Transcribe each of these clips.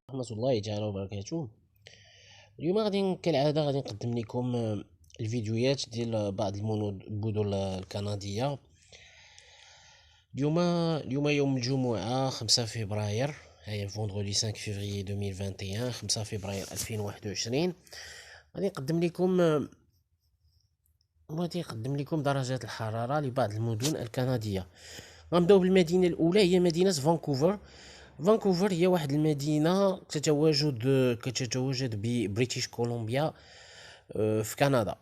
ورحمة الله تعالى وبركاته. اليوم غادي كالعادة غادي نقدم لكم الفيديوهات ديال بعض المدن الكندية. اليوم يوم الجمعة 5 فبراير، هي فوندغودي 5 فيفري 2021، 5 فبراير 2021. غادي نقدم لكم درجات الحرارة لبعض المدن الكندية. غنبداو بالمدينة الأولى، هي مدينة فانكوفر. فانكوفر هي واحد المدينة كتتواجد ببريتيش كولومبيا في كندا.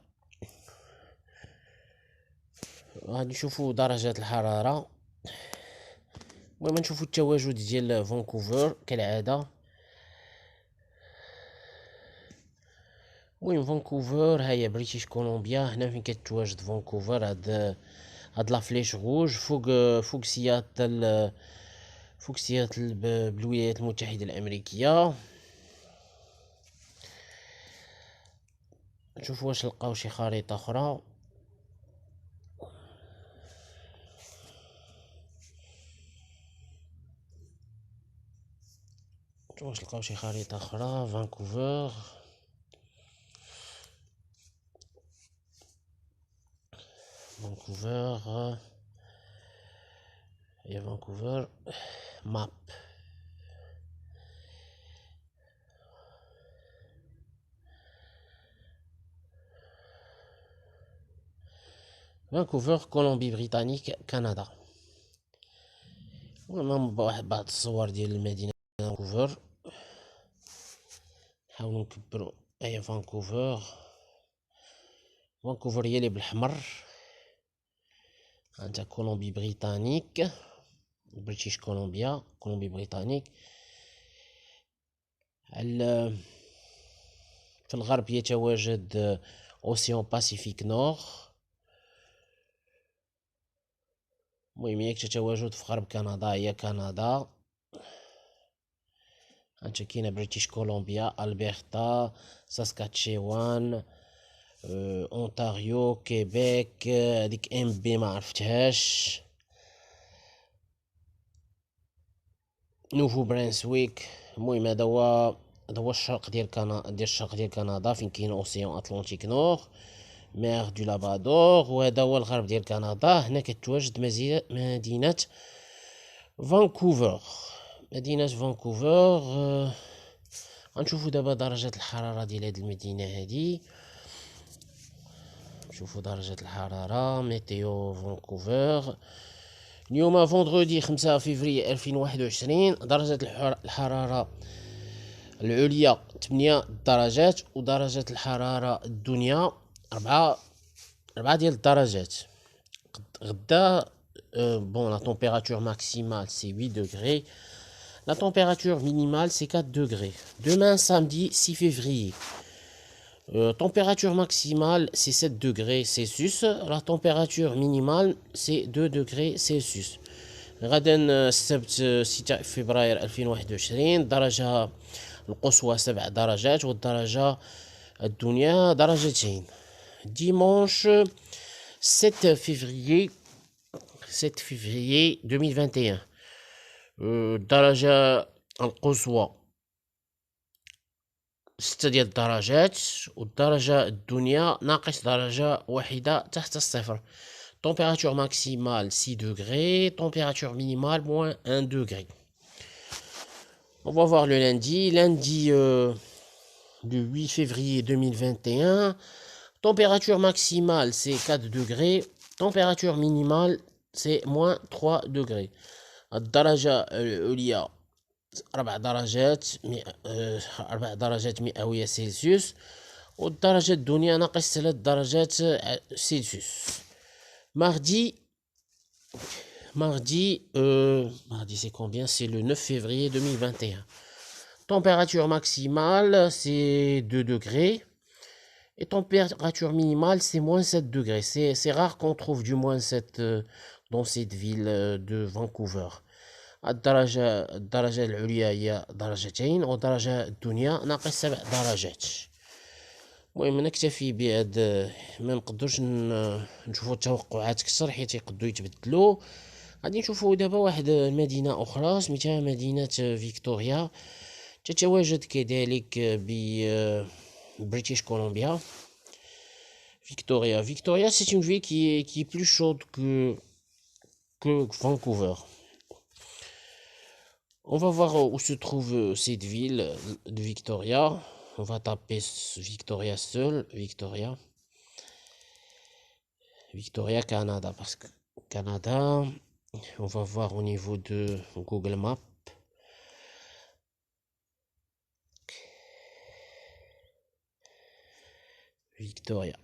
غادي نشوفوا درجات الحرارة. المهم نشوفوا التواجد ديال فانكوفر كالعادة. المهم فانكوفر هي بريتيش كولومبيا، هنا فين كتواجد فانكوفر. هاد لافليش روج فوق سياتل، بالولايات المتحدة الأمريكية. نشوفوا واش لقاو شي خريطة أخرى. واش لقاو شي خريطة أخرى. فانكوفر هي فانكوفر ماب. فانكوفر كولومبي بريطانيك كندا. المهم بعض الصور ديال المدينة فانكوفر. نحاولوا نكبروا. هي فانكوفر هي اللي بالحمر. انت كولومبي بريطانيك، بريتيش كولومبيا، كولومبي بريطانيك. في الغرب يتواجد اوسيان باسيفيك نور. المهم هي تتواجد في غرب كندا، هي كندا. هانت كاينه بريتيش كولومبيا، البرتا، ساسكاتشيوان، اونتاريو، كيبيك. هذيك ام بي ما عرفتهاش. نوفو برانسويك. المهم هذا هو الشرق ديال كندا فين كاين اوسيان اطلنطيك نور، مير دو لابادور. وهذا هو الغرب ديال كندا. هنا كتواجد مدينة فانكوفر. غنشوفو دابا درجات الحرارة ديال هاد المدينة هادي. نشوفو درجة الحرارة ميتيو فانكوفر. اليوم فوندغودي 5 فيفري 2021. درجة الحرارة العليا 8 درجات، ودرجة الحرارة الدنيا 4 ديال الدرجات. غدا la température maximale c'est 8 degrés. La température minimale c'est 4 degrés. Demain samedi 6 février. Température maximale c'est 7 degrés Celsius. La température minimale c'est 2 degrés Celsius. غدا السبت 6 فبراير 2021. الدرجة القصوى 7 درجات، والدرجة الدنيا درجتين. Dimanche 7 février 2021. الدرجة القصوى 6 ديال الدرجات، والدرجة الدنيا ناقص درجة واحدة تحت الصفر. Température maximale 6 degrés, température minimale moins 1 degré. On va voir le lundi. Lundi le 8 février 2021. Température maximale c'est 4 degrés. Température minimale c'est moins 3 degrés. الدرجة العليا 4 درجات مئوية سلسيوس، والدرجة الدنيا ناقص 3 درجات سلسيوس. Mardi, c'est combien? C'est le 9 février 2021. Température maximale, c'est 2 degrés. Et température minimale, c'est moins 7 degrés. C'est rare qu'on trouve du moins 7 dans cette ville de Vancouver. الدرجة العليا هي درجتين، والدرجة الدنيا ناقص 7 درجات. المهم نكتفي بهاد، ما نقدرش نشوفوا التوقعات كثر حيت يقدروا يتبدلوا. غادي نشوفوا دابا واحد المدينه اخرى سميتها مدينه فيكتوريا. تتواجد كذلك British Columbia. Victoria. Victoria, c'est une ville qui est plus chaude que Vancouver. On va voir où se trouve cette ville de Victoria. On va taper Victoria seul, Victoria. Victoria, Canada, parce que Canada, on va voir au niveau de Google Maps. Victoria.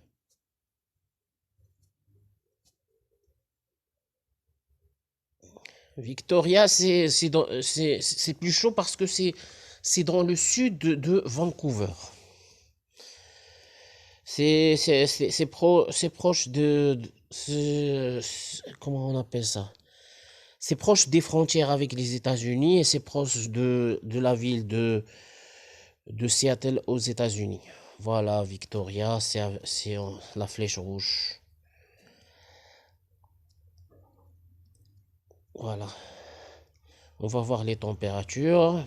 Victoria, c'est plus chaud parce que c'est dans le sud de Vancouver. C'est proche comment on appelle ça? C'est proche des frontières avec les États-Unis et c'est proche de la ville de Seattle aux États-Unis. Voilà, Victoria, c'est la flèche rouge. Voilà. On va voir les températures.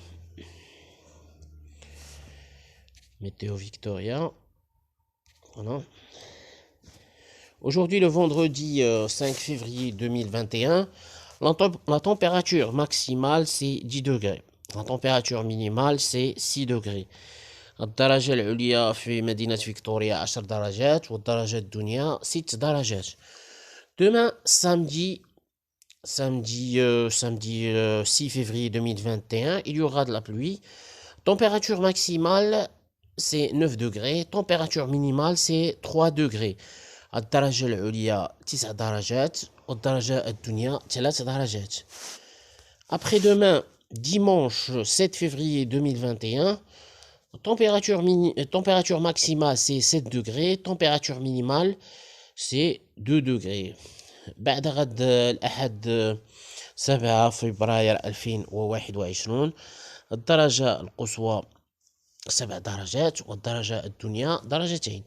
Météo Victoria. Voilà. Aujourd'hui, le vendredi 5 février 2021, la température maximale, c'est 10 degrés. La température minimale, c'est 6 degrés. الدرجة العليا في مدينة فيكتوريا 10 درجات والدرجة الدنيا 6 درجات. Demain, samedi 6 février 2021, il y aura de la pluie. Température maximale, c'est 9 degrés. Température minimale, c'est 3 degrés. الدرجة العليا 9 درجات والدرجة الدنيا 3 درجات. Après-demain, dimanche 7 février 2021, température maximale, c'est 7 degrés. Température minimale, c'est 2 degrés. بعد غد الأحد 7 فبراير 2021 الدرجة القصوى 7 درجات والدرجة الدنيا درجتين.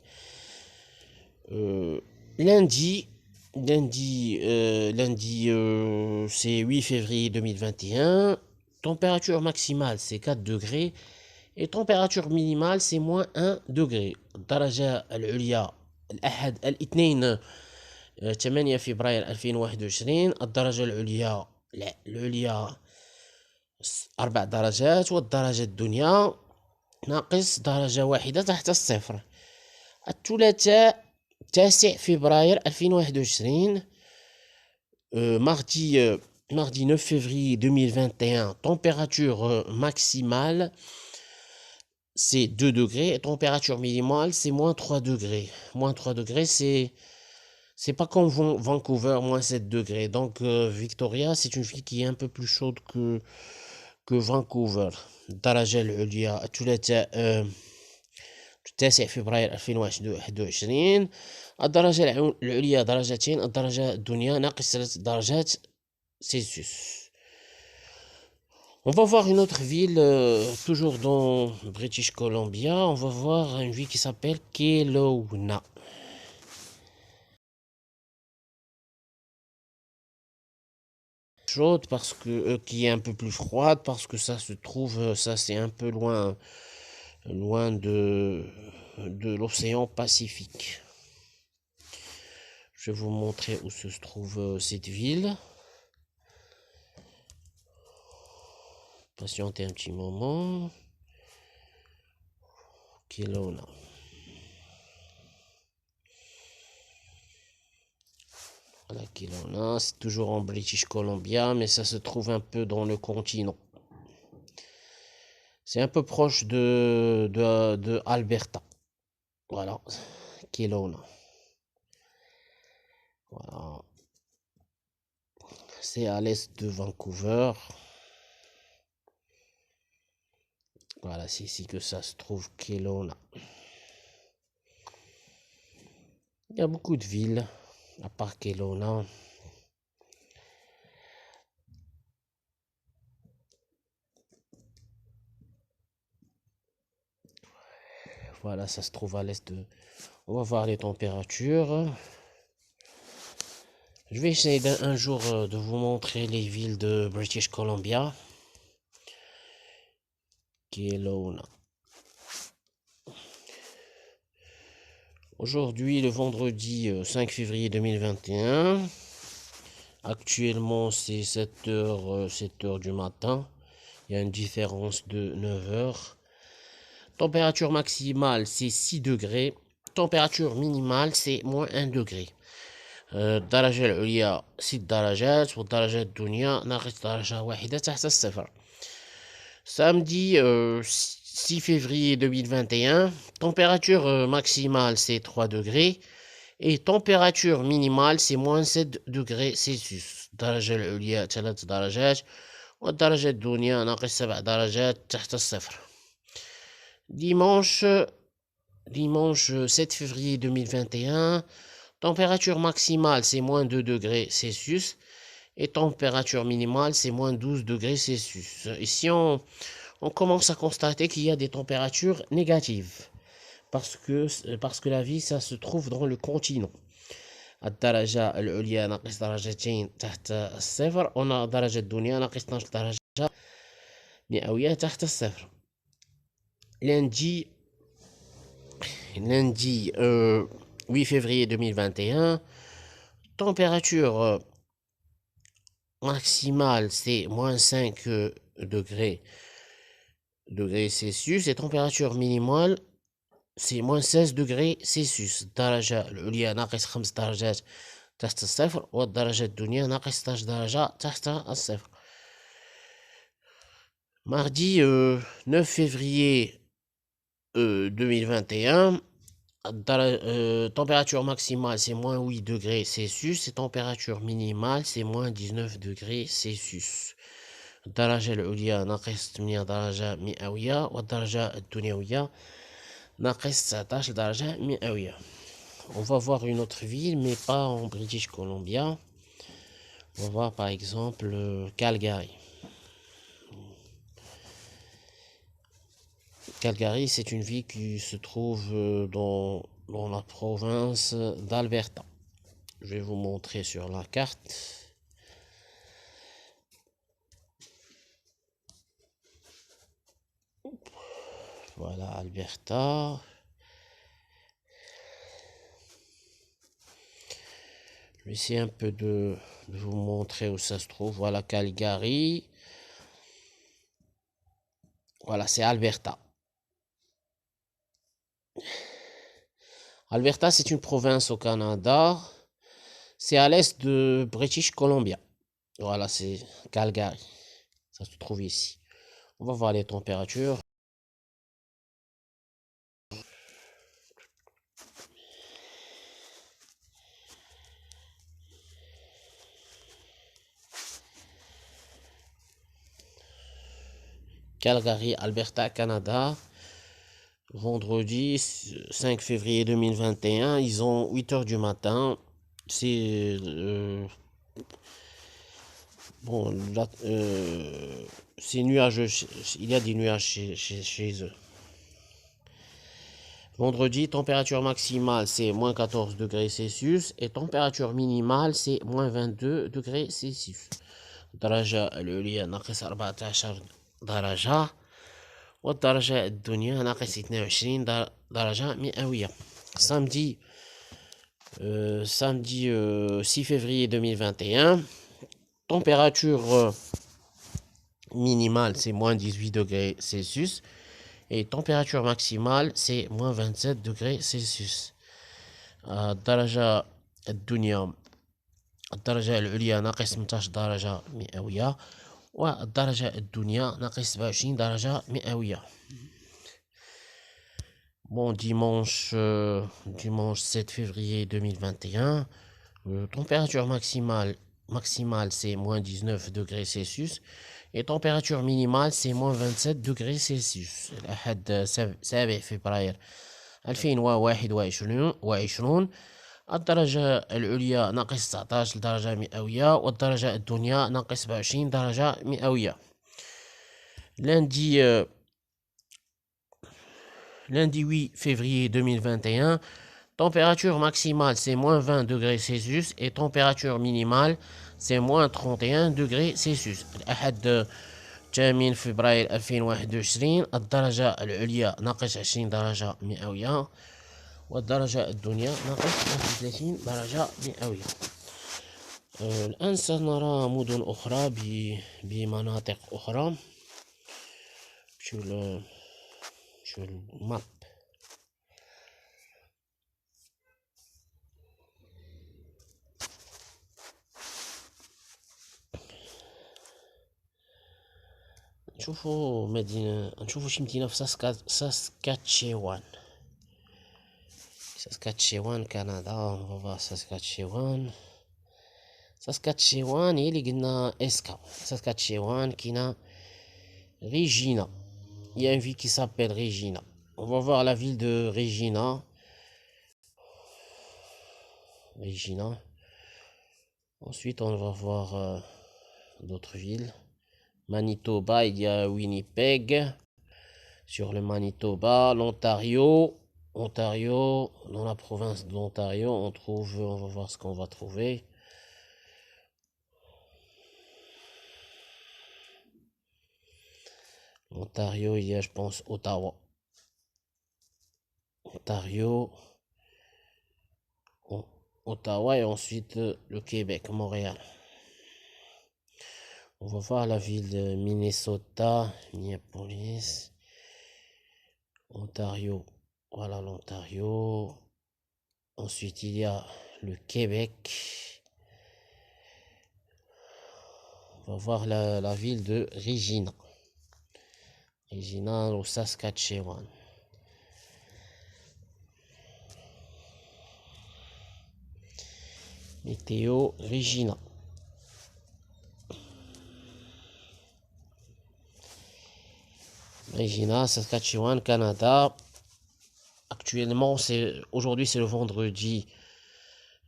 Lundi, c'est 8 février 2021. Température maximale, c'est 4 degrés. Et température minimale, c'est moins 1 degré. الدرجة العليا الأحد الاثنين 8 فبراير 2021 الدرجة العليا 4 درجات والدرجة الدنيا ناقص درجة واحدة تحت الصفر. الثلاثاء 9 فبراير 2021 mardi 9 février 2021 température maximale c'est 2 degrés et température minimale c'est moins 3 degrés. Moins 3 degrés c'est pas comme Vancouver, moins 7 degrés. Donc Victoria c'est une ville qui est un peu plus chaude que Vancouver. الدرجة العليا الثلاثاء 9 فبراير 2021 الدرجة العليا درجتين الدرجة الدنيا ناقص 3 درجات سلسيوس. On va voir une autre ville, toujours dans British Columbia. On va voir une ville qui s'appelle Kelowna. Chaude parce que qui est un peu plus froide parce que ça se trouve, ça c'est un peu loin de l'océan Pacifique. Je vais vous montrer où se trouve cette ville. Patientez un petit moment. Kelowna. Voilà, Kelowna, c'est toujours en British Columbia, mais ça se trouve un peu dans le continent. C'est un peu proche de Alberta. Voilà, Kelowna. Voilà. C'est à l'est de Vancouver. Voilà, c'est ici que ça se trouve, Kelowna. Il y a beaucoup de villes, à part Kelowna. Voilà, ça se trouve à l'est de... On va voir les températures. Je vais essayer un jour de vous montrer les villes de British Columbia. Kelowna. Aujourd'hui, le vendredi 5 février 2021. Actuellement, c'est 7h du matin. Il y a une différence de 9 heures. Température maximale, c'est 6 degrés. Température minimale, c'est moins 1 degré. الدرجة العليا 6 درجات والدرجة الدنيا ناقص درجة واحدة تحت الصفر. Samedi 6 février 2021, température maximale c'est 3 degrés et température minimale c'est moins 7 degrés Celsius. الدرجة العليا 3 درجات والدرجة الدنيا ناقص 7 درجات تحت الصفر. Dimanche 7 février 2021, température maximale c'est moins 2 degrés Celsius et température minimale c'est moins 12 degrés Celsius. Ici on commence à constater qu'il y a des températures négatives parce que la vie ça se trouve dans le continent. الدرجة العليا ناقص درجتين تحت الصفر والدرجة الدنيا ناقص 12 درجة مئوية تحت الصفر. Lundi 8 février 2021, température maximale c'est moins 5 degrés Celsius et température minimale c'est moins 16 degrés Celsius. الدرجة العليا ناقص 5 درجات تحت الصفر والدرجة الدنيا ناقص 16 درجة تحت الصفر. Mardi 9 février 2021, température maximale c'est moins 8 degrés Celsius et température minimale c'est moins 19 degrés Celsius. الدرجة العليا ناقص 8 درجة مئوية والدرجة الدنيوية ناقص 19 درجة مئوية. On va voir une autre ville mais pas en British Columbia. On va voir par exemple Calgary. Calgary, c'est une ville qui se trouve dans la province d'Alberta. Je vais vous montrer sur la carte. Voilà, Alberta. Je vais essayer un peu de vous montrer où ça se trouve. Voilà, Calgary. Voilà, c'est Alberta. Alberta, c'est une province au Canada. C'est à l'est de British Columbia. Voilà, c'est Calgary. Ça se trouve ici. On va voir les températures. Calgary, Alberta, Canada. Vendredi 5 février 2021, ils ont 8 heures du matin. C'est bon, là, c'est nuageux. Il y a des nuages chez eux. Vendredi, température maximale c'est moins 14 degrés Celsius et température minimale c'est moins 22 degrés Celsius. الدرجة العليا ناقص 14 درجة والدرجة الدنيا ناقص 22 درجة مئوية. Samedi 6 février 2021, température minimale c'est moins 18 degrés Celsius et température maximale c'est moins 27 degrés Celsius. الدرجة الدنيا الدرجة العليا ناقص 18 درجة مئوية والدرجة الدنيا ناقص 27 درجة مئوية. Bon, dimanche 7 février 2021, température maximale c'est moins 19 degrés Celsius et température minimale c'est moins 27 degrés Celsius. الأحد 7 فبراير 2021 الدرجة العليا ناقص 19 درجة مئوية والدرجة الدنيا ناقص 27 درجة مئوية. Lundi 8 février 2021, température maximale c'est moins 20 degrés Celsius et température minimale c'est moins 31 degrés Celsius. الأحد 8 فبراير 2021. الدرجة العليا ناقص 20 درجة مئوية، والدرجة الدنيا ناقص 31 درجة مئوية. الآن سنرى مدن أخرى بمناطق أخرى. شو الماب. نشوفوا شي مدينة في ساسكاتشيوان. ساسكاتشيوان كندا. ساسكاتشيوان هي اللي قلنا اسكا. ساسكاتشيوان كاينة Regina. Il y a une ville qui s'appelle Regina. On va voir la ville de Regina. Ensuite, on va voir d'autres villes. Manitoba, il y a Winnipeg. Sur le Manitoba, l'Ontario. Dans la province de l'Ontario, on va voir ce qu'on va trouver. Ontario, il y a, je pense, Ottawa. Ottawa et ensuite le Québec, Montréal. On va voir la ville de Minnesota, Minneapolis, Ontario. Voilà l'Ontario. Ensuite, il y a le Québec. On va voir la ville de Regina. Regina au Saskatchewan. Météo Regina. Regina, Saskatchewan, Canada. Actuellement, aujourd'hui, c'est le vendredi.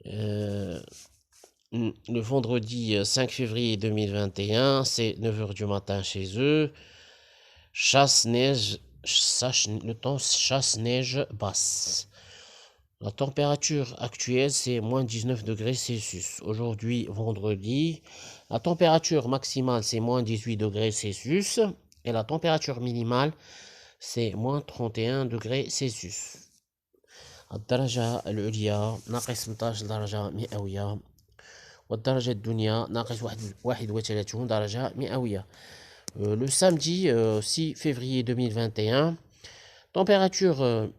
Le vendredi 5 février 2021, c'est 9h du matin chez eux. Chasse-neige, le temps chasse-neige basse. La température actuelle, c'est moins 19 degrés Celsius. Aujourd'hui, vendredi, la température maximale, c'est moins 18 degrés Celsius. Et la température minimale, c'est moins 31 degrés Celsius. الدرجة العليا ناقص 18 درجة مئوية، والدرجة الدنيا ناقص 31 درجة مئوية. Le samedi 6 février 2021, température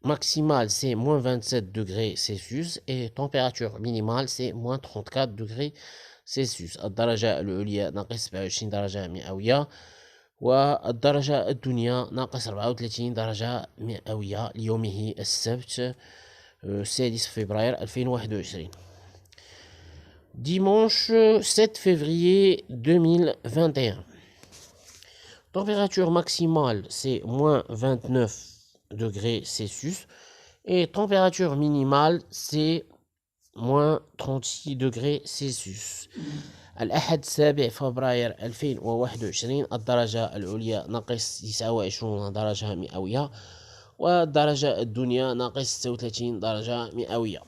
maximale c'est moins 27 degrés Celsius et température minimale c'est moins 34 degrés Celsius. الدرجة العليا ناقص 27 درجة مئوية، والدرجة الدنيا ناقص 34 درجة مئوية ليومه السبت 6 فبراير 2021. Dimanche 7 février 2021. Température maximale, c'est moins 29 degrés Celsius. Et température minimale, c'est moins 36 degrés Celsius. الأحد 7 فبراير 2021 الدرجة العليا ناقص 29 درجة مئوية، والدرجة الدنيا ناقص 36 درجة مئوية.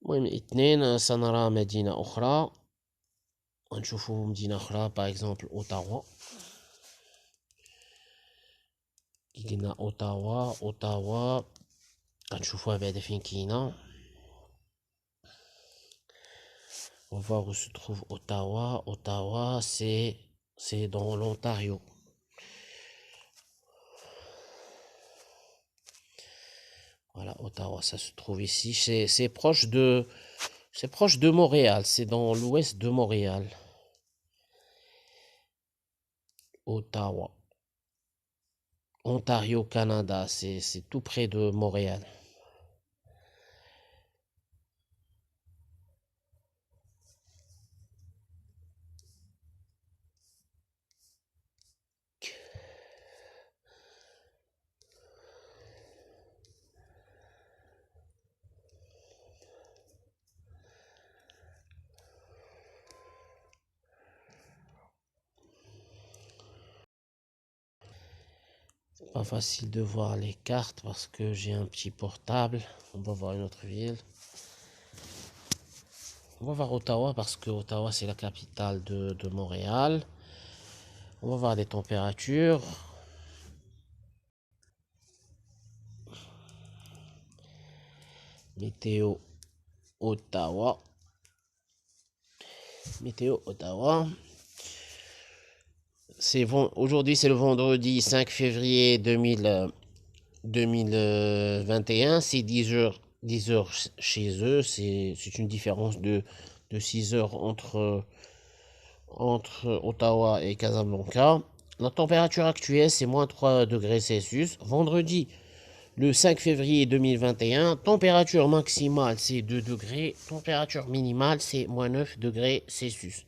المهم الاثنين سنرى مدينة أخرى. نشوفوا مدينة أخرى باغ اكزومبل أوتاوا. كي قلنا أوتاوا غنشوفوها بعدا فين كاينة. On va voir où se trouve Ottawa. Ottawa, c'est dans l'Ontario. Voilà, Ottawa, ça se trouve ici. C'est proche de Montréal. C'est dans l'ouest de Montréal. Ottawa. Ontario, Canada. C'est tout près de Montréal. Pas facile de voir les cartes parce que j'ai un petit portable. On va voir une autre ville. On va voir Ottawa parce que Ottawa c'est la capitale de Montréal. On va voir des températures. Météo Ottawa. Météo Ottawa. Aujourd'hui c'est le vendredi 5 février 2021. C'est 10 heures chez eux. C'est une différence de 6 heures entre Ottawa et Casablanca. La température actuelle, c'est moins 3 degrés Celsius. Vendredi, le 5 février 2021, température maximale, c'est 2 degrés. Température minimale, c'est moins 9 degrés Celsius.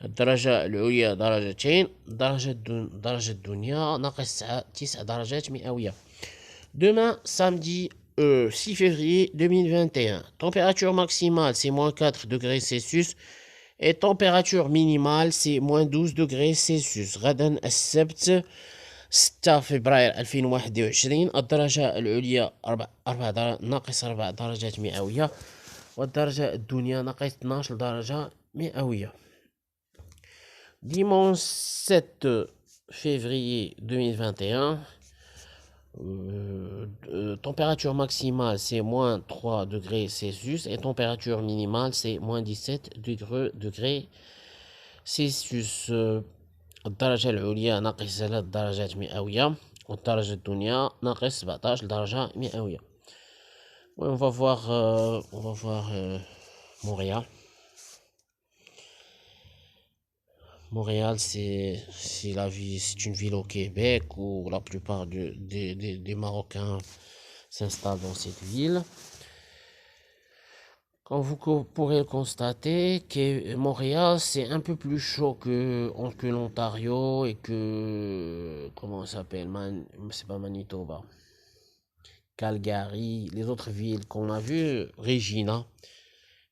الدرجة العليا درجتين. درجة الدنيا ناقص 9 درجات مئوية. Demain, samedi 6 février 2021, température maximale, c'est moins 4 degrés Celsius. Et température minimale, c'est moins 12 degrés Celsius. غدا السبت 6 فبراير 2021 الدرجة العليا ناقص 4 درجات مئوية والدرجة الدنيا ناقص 12 درجة مئوية. Dimanche 7 février 2021, température maximale c'est moins 3 degrés Celsius et température minimale c'est moins 17 degrés Celsius. الدرجة العليا ناقص 3 درجات مئوية والدرجة الدنيا ناقص 17 درجة مئوية. On va voir Montréal. Montréal, c'est une ville au Québec où la plupart des Marocains s'installent dans cette ville. Comme vous pourrez le constater, que Montréal, c'est un peu plus chaud que l'Ontario et que, comment ça s'appelle, c'est pas Manitoba, Calgary, les autres villes qu'on a vues, Regina.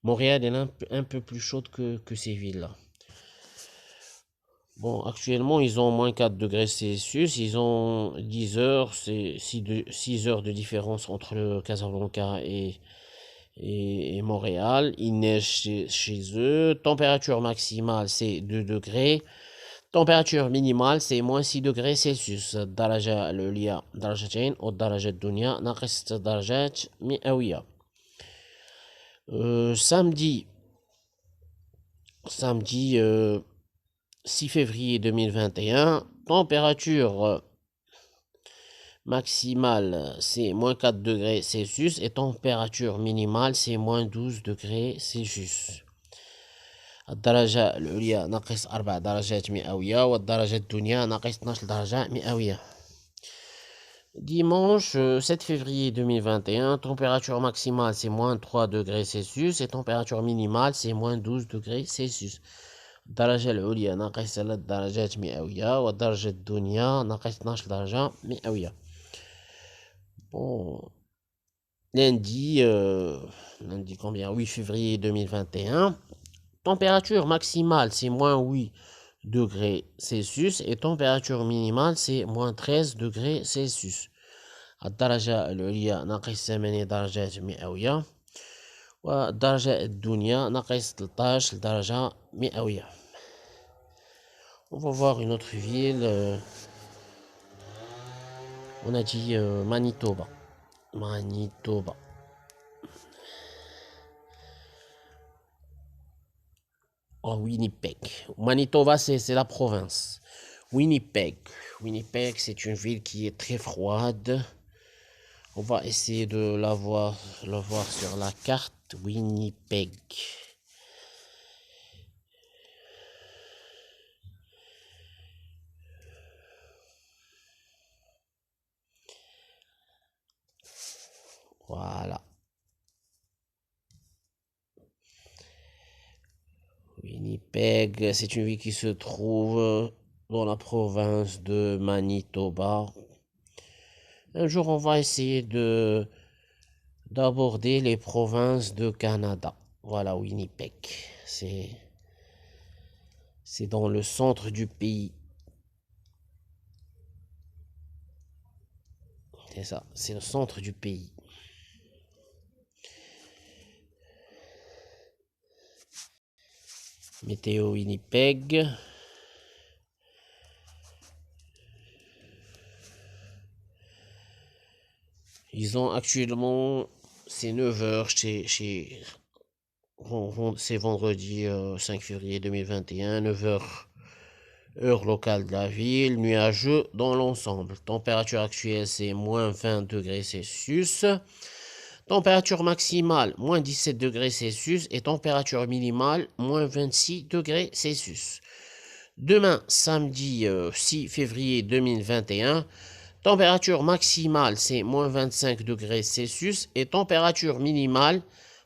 Montréal est un peu plus chaude que ces villes-là. Bon, actuellement, ils ont moins 4 degrés Celsius, ils ont 10 heures, c'est 6 heures de différence entre le Casablanca et Montréal. Il neige chez eux. Température maximale, c'est 2 degrés. Température minimale, c'est moins 6 degrés Celsius. الدرجة العليا درجتين والدرجة الدنيا ناقص 6 درجات مئوية. Samedi 6 février 2021, température maximale c'est moins 4 degrés Celsius et température minimale c'est moins 12 degrés Celsius. الدرجة العليا ناقص 4 درجات مئوية والدرجة الدنيا ناقص 12 درجة مئوية. Dimanche 7 février 2021, température maximale c'est moins 3 degrés Celsius et température minimale c'est moins 12 degrés Celsius. الدرجة العليا ناقص 3 درجات مئوية والدرجة الدنيا ناقص 12 درجة مئوية. Bon, lundi combien 8 février 2021, température maximale c'est moins 8 degrés Celsius et température minimale c'est moins 13 degrés Celsius. الدرجة العليا ناقص 8 درجات مئوية والدرجة الدنيا ناقص 13 درجة مئوية. On va voir une autre ville. On a dit Manitoba. Manitoba. Oh, Winnipeg. Manitoba, c'est la province. Winnipeg. Winnipeg, c'est une ville qui est très froide. On va essayer de la voir sur la carte. Winnipeg. Voilà. Winnipeg, c'est une ville qui se trouve dans la province de Manitoba. Un jour, on va essayer d'aborder les provinces de Canada. Voilà, Winnipeg. C'est dans le centre du pays. C'est ça, c'est le centre du pays. Météo Winnipeg. Ils ont actuellement, c'est 9 h c'est vendredi 5 février 2021, 9 h heure locale de la ville, nuageux dans l'ensemble. Température actuelle, c'est moins 20 degrés Celsius. Température maximale, moins 17 degrés Celsius. Et température minimale, moins 26 degrés Celsius. Demain, samedi 6 février 2021, température maximale, c'est moins 25 degrés Celsius. Et température minimale,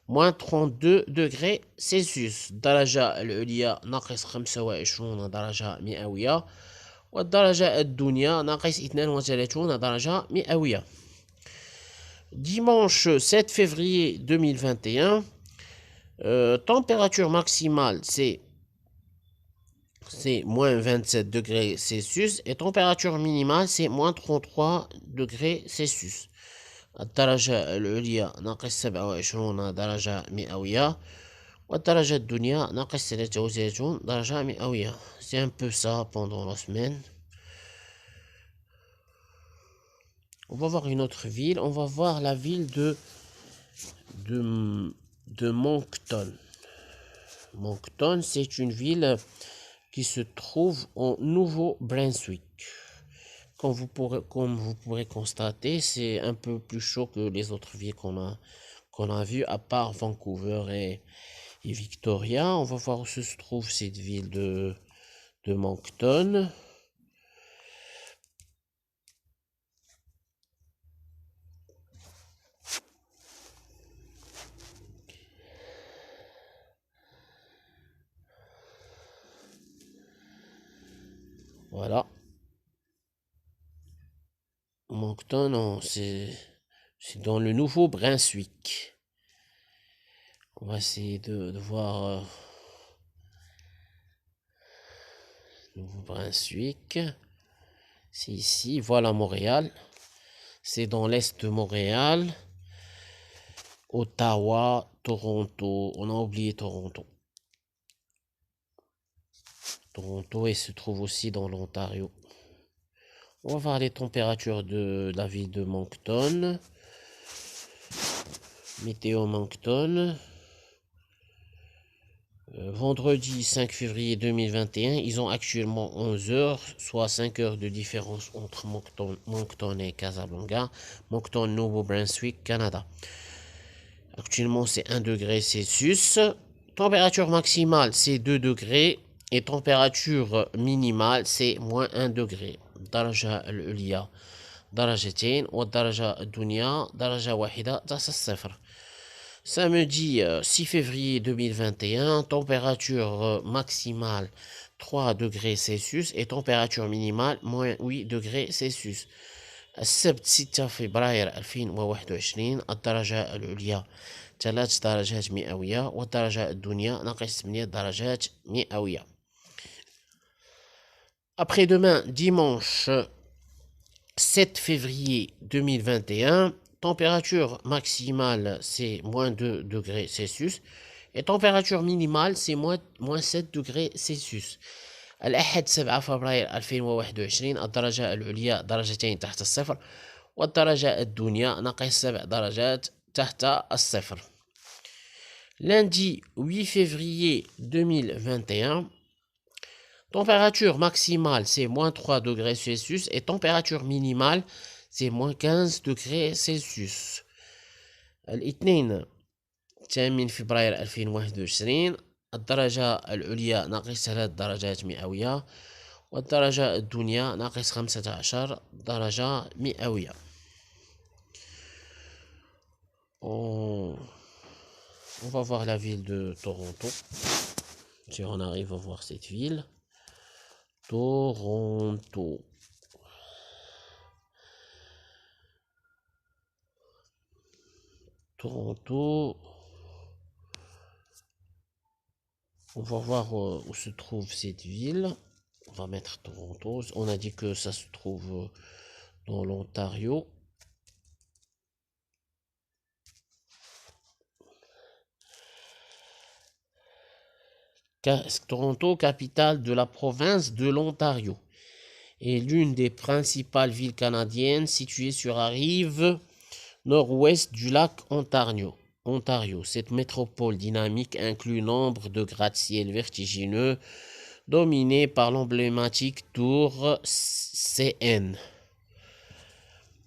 moins 32 degrés Celsius. الدرجة العليا ناقص 25 درجة مئوية والدرجة الدنيا ناقص 32 درجة مئوية. Dimanche 7 février 2021, température maximale c'est moins 27 degrés Celsius et température minimale c'est moins 33 degrés Celsius. الدرجة العليا ناقص 27 درجة مئوية والدرجة الدنيا ناقص 33 درجة مئوية. C'est un peu ça pendant la semaine. On va voir une autre ville. On va voir la ville de Moncton. Moncton, c'est une ville qui se trouve au Nouveau-Brunswick. Comme vous pourrez constater, c'est un peu plus chaud que les autres villes qu'on a vues, à part Vancouver et Victoria. On va voir où se trouve cette ville de Moncton. Voilà. Moncton, c'est dans le Nouveau-Brunswick. On va essayer de voir Nouveau-Brunswick. C'est ici. Voilà Montréal. C'est dans l'est de Montréal. Ottawa, Toronto. On a oublié Toronto. Toronto, il se trouve aussi dans l'Ontario. On va voir les températures de la ville de Moncton. Météo Moncton. Vendredi 5 février 2021, ils ont actuellement 11 heures, soit 5 heures de différence entre Moncton et Casablanca. Moncton, Nouveau-Brunswick, Canada. Actuellement, c'est 1 degré Celsius. Température maximale, c'est 2 degrés. Et température minimale, c'est moins 1 degré. الدرجة العليا درجتين والدرجة الدنيا درجة واحدة تحت الصفر. Samedi 6 février 2021, température maximale 3 degrés Celsius et température minimale moins 8 degrés Celsius. السبت 6 فبراير 2021 الدرجة العليا 3 درجات مئوية والدرجة الدنيا ناقص 8 درجات مئوية. Après-demain, dimanche 7 février 2021, température maximale c'est moins 2 degrés Celsius et température minimale c'est moins 7 degrés Celsius. الأحد 7 فبراير 2021 الدرجة العليا درجتين تحت الصفر والدرجة الدنيا ناقص 7 درجات تحت الصفر. Lundi 8 février 2021, température maximale c'est moins 3 degrés Celsius et température minimale c'est moins 15 degrés Celsius. الاثنين 8 فبراير 2021 الدرجة العليا ناقص 3 درجات مئوية والدرجة الدنيا ناقص 15 درجة مئوية. On va voir la ville de Toronto. Si on arrive à voir cette ville. Toronto. On va voir où se trouve cette ville. On va mettre Toronto. On a dit que ça se trouve dans l'Ontario. Toronto, capitale de la province de l'Ontario, est l'une des principales villes canadiennes située sur la rive nord-ouest du lac Ontario. Cette métropole dynamique inclut nombre de gratte-ciel vertigineux dominés par l'emblématique tour CN.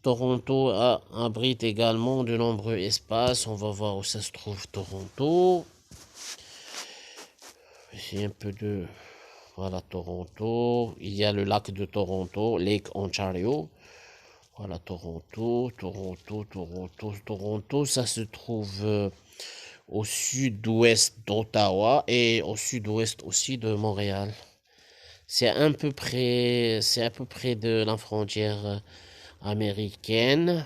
Toronto abrite également de nombreux espaces. On va voir où ça se trouve, Toronto. C'est un peu de... Voilà, Toronto. Il y a le lac de Toronto, Lake Ontario. Voilà, Toronto. Ça se trouve au sud-ouest d'Ottawa et au sud-ouest aussi de Montréal. C'est à peu près de la frontière américaine.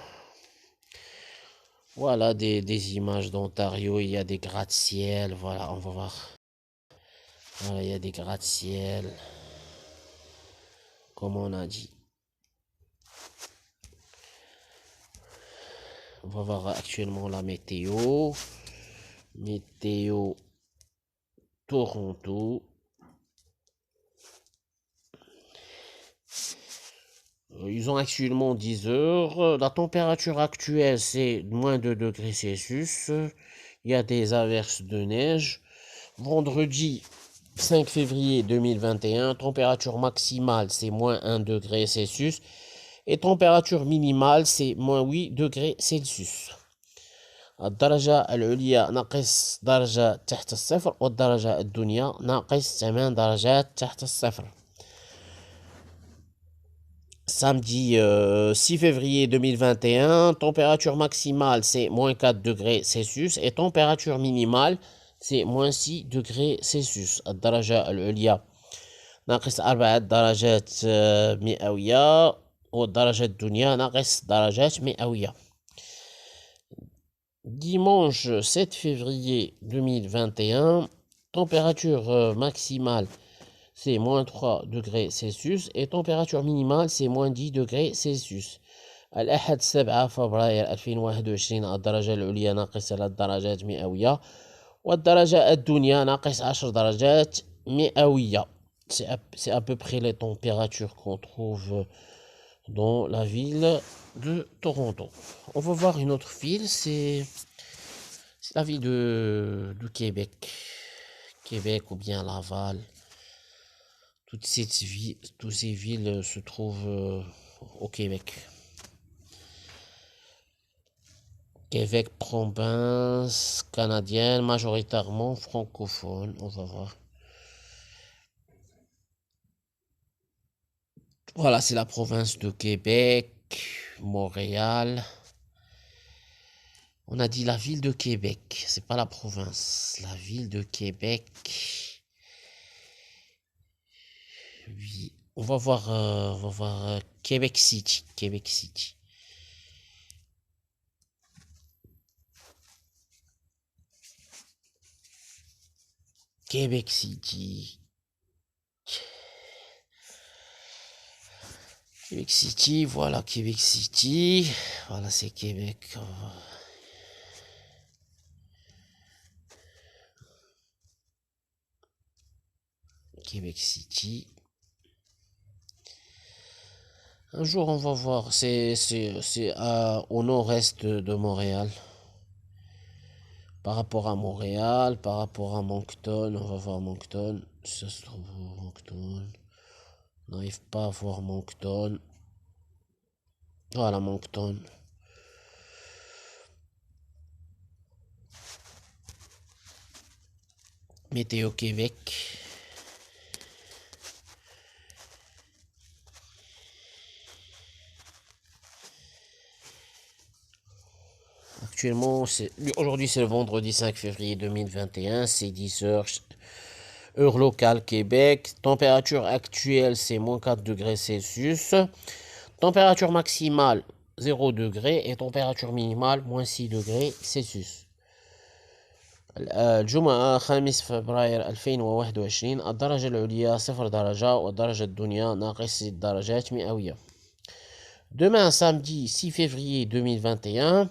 Voilà des images d'Ontario. Il y a des gratte-ciel. Voilà, on va voir. Voilà, il y a des gratte-ciel. Comme on a dit. On va voir actuellement la météo. Météo Toronto. Ils ont actuellement 10 heures. La température actuelle, c'est moins 2 degrés Celsius. Il y a des averses de neige. Vendredi 5 février 2021, température maximale, c'est moins 1 degré Celsius. Et température minimale, c'est moins 8 degrés Celsius. الدرجة العليا ناقص درجة تحت الصفر والدرجة الدنيا ناقص 8 درجات تحت الصفر. Samedi 6 février 2021, température maximale c'est moins 4 degrés Celsius et température minimale c'est moins 6 degrés Celsius. الدرجة العليا ناقص 4 درجات مئوية والدرجة الدنيا ناقص درجات مئوية. Dimanche 7 février 2021, température maximale c'est moins 3 degrés Celsius et température minimale c'est moins 10 degrés Celsius. الأحد 7 فبراير 2021 الدرجة العليا ناقص 3 درجات مئوية والدرجة الدنيا ناقص 10 درجات مئوية. C'est à peu près les températures qu'on trouve dans la ville de Toronto. On va voir une autre ville, c'est la ville de Québec. Québec ou bien Laval. Toutes ces villes se trouvent au Québec. Québec, province canadienne, majoritairement francophone. On va voir. Voilà, c'est la province de Québec, Montréal. On a dit la ville de Québec, c'est pas la province. La ville de Québec. Oui, on va voir Québec City. Québec City. Québec City. Québec City, voilà Québec City. Voilà, c'est Québec. Québec City. Un jour, on va voir. C'est au nord-est de Montréal. Par rapport à Montréal, par rapport à Moncton, on va voir Moncton. Ça se trouve où, Moncton? On n'arrive pas à voir Moncton. Voilà, Moncton. Météo Québec. Actuellement, aujourd'hui c'est le vendredi 5 février 2021, c'est 10 heures, heure locale Québec. Température actuelle c'est moins 4 degrés Celsius. Température maximale 0 degré et température minimale moins 6 degrés Celsius. الجمعة 5 فبراير 2021 الدرجة العليا 0 درجة والدرجة الدنيا ناقص 6 درجات مئوية. Demain samedi 6 février 2021,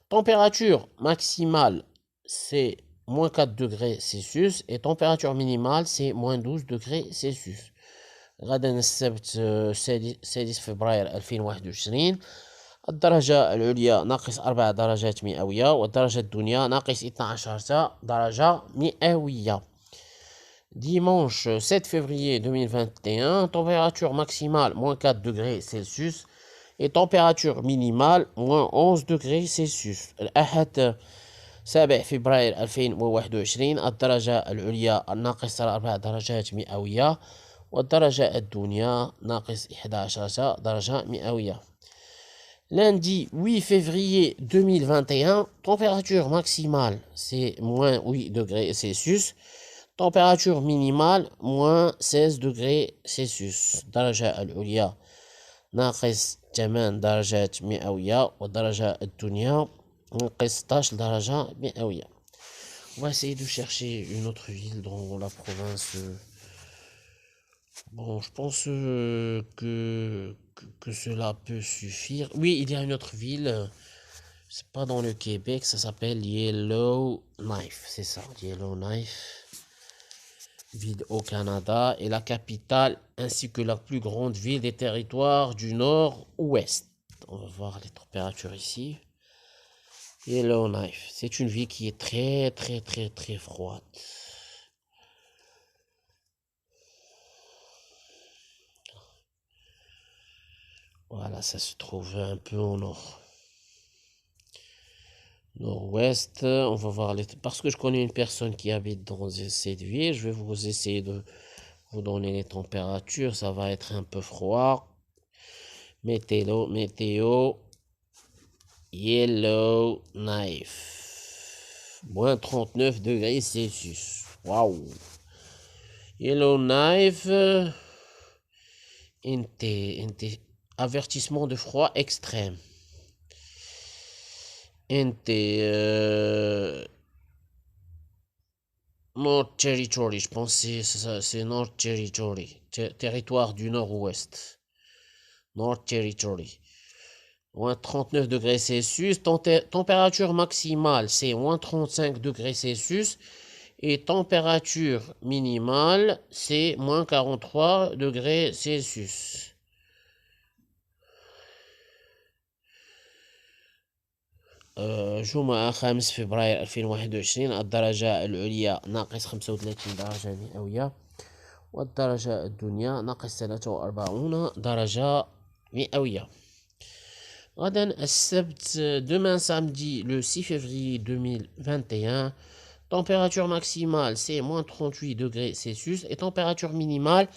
température maximale c'est moins 4 degrés Celsius et température minimale c'est moins 12 degrés Celsius. غدا السبت 6 فبراير 2021 الدرجة العليا ناقص 4 درجات مئوية والدرجة الدنيا ناقص 12 درجة مئوية. Dimanche 7 février 2021, température maximale moins 4 degrés Celsius et température minimale moins 11 degrés Celsius. الأحد 7 فبراير 2021 الدرجة العليا ناقص 4 درجات مئوية والدرجة الدنيا ناقص 11 درجة مئوية. Lundi 8 février 2021, température maximale c'est moins 8 degrés Celsius, température minimale moins 16 degrés Celsius. الدرجة العليا ناقص 8 درجات مئوية والدرجة الدنيا ناقص 16 درجة مئوية. On va essayer de chercher une autre ville dans la province. Bon, je pense que cela peut suffire. Oui, il y a une autre ville. C'est pas dans le Québec, ça s'appelle Yellowknife. C'est ça, Yellowknife. Ville au Canada et la capitale ainsi que la plus grande ville des territoires du nord-ouest. On va voir les températures ici. Yellowknife, c'est une ville qui est très froide. Voilà, ça se trouve un peu au nord. Nord-ouest, on va voir parce que je connais une personne qui habite dans cette ville, je vais vous essayer de vous donner les températures, ça va être un peu froid. Météo, Yellowknife, moins 39 degrés Celsius. Waouh! Yellowknife, avertissement de froid extrême. North Territory, je pense que c'est North Territory, territoire du nord-ouest. North Territory. Moins 39 degrés Celsius. Température maximale, c'est moins 35 degrés Celsius. Et température minimale, c'est moins 43 degrés Celsius. جمعة 5 فبراير 2021 الدرجة العليا ناقص 35 درجة مئوية والدرجة الدنيا ناقص 43 درجة مئوية. غدا السبت demain samedi le 6 février 2021, température maximale c'est moins 38 degrés Celsius et température minimale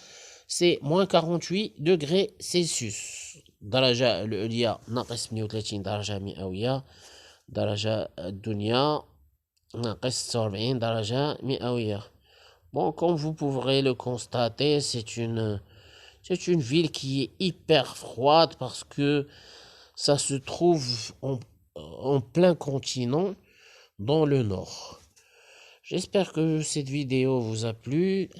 c'est moins 48 degrés Celsius. الدرجة العليا ناقص 38 درجة مئوية درجة الدنيا ناقص 46 درجة مئوية. Bon, comme vous pourrez le constater, c'est une ville qui est hyper froide parce que ça se trouve en plein continent dans le nord. J'espère que cette vidéo vous a plu.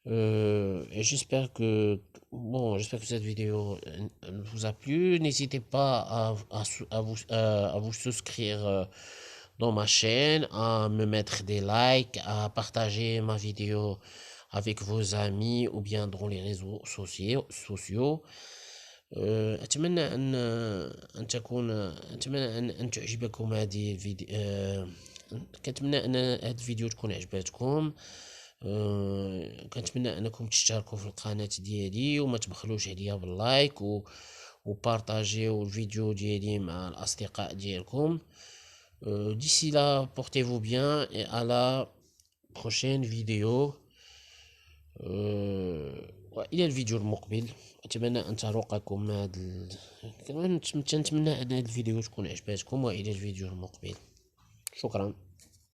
Et j'espère que cette vidéo vous a plu. N'hésitez pas à vous souscrire dans ma chaîne, à me mettre des likes, à partager ma vidéo avec vos amis ou bien dans les réseaux sociaux. أتمنى أن تعجبكم هذه الفيديو. كنتمنى أن هذا الفيديو تكون عجبتكم. كنتمنى انكم تشتركوا في القناه ديالي وما تبخلوش عليا باللايك وبارطاجيو الفيديو ديالي مع الاصدقاء ديالكم. d'ici là portez-vous bien et à la prochaine vidéo. الى الفيديو المقبل. اتمنى ان تروقكم كمان نتمنى ان هذا الفيديو تكون عجبتكم والى الفيديو المقبل. شكرا.